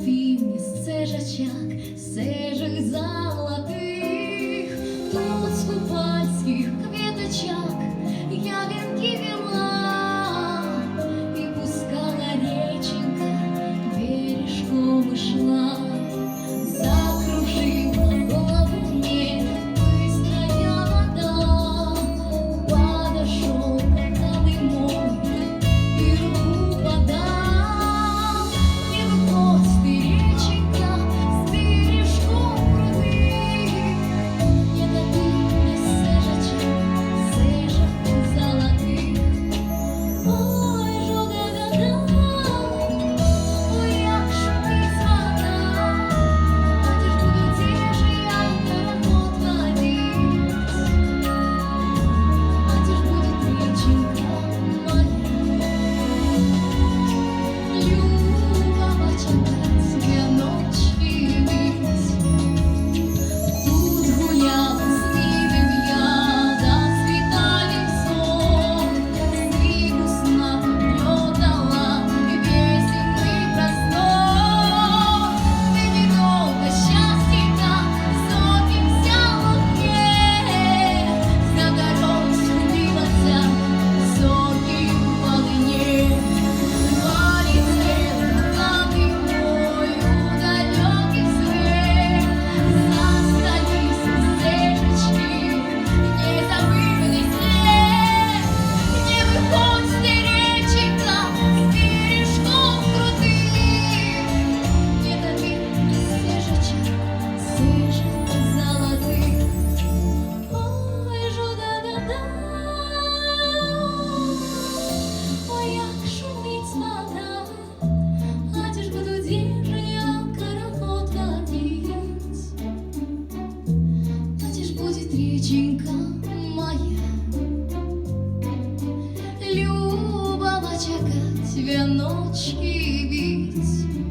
півні, стежачак, стежок золотих, тут з купальських квіточок я вінки вела, і пускала реченька, бережком ішла. Закружила голову мне быстрая вода, подошел каталый мой и руку подал. Не выходь ты, реченька, с бережком крутых, не даби мне стежок золотых. Ой, жога вода, ой, як шумить вода, реченька моя, любого чекать, веночки бить.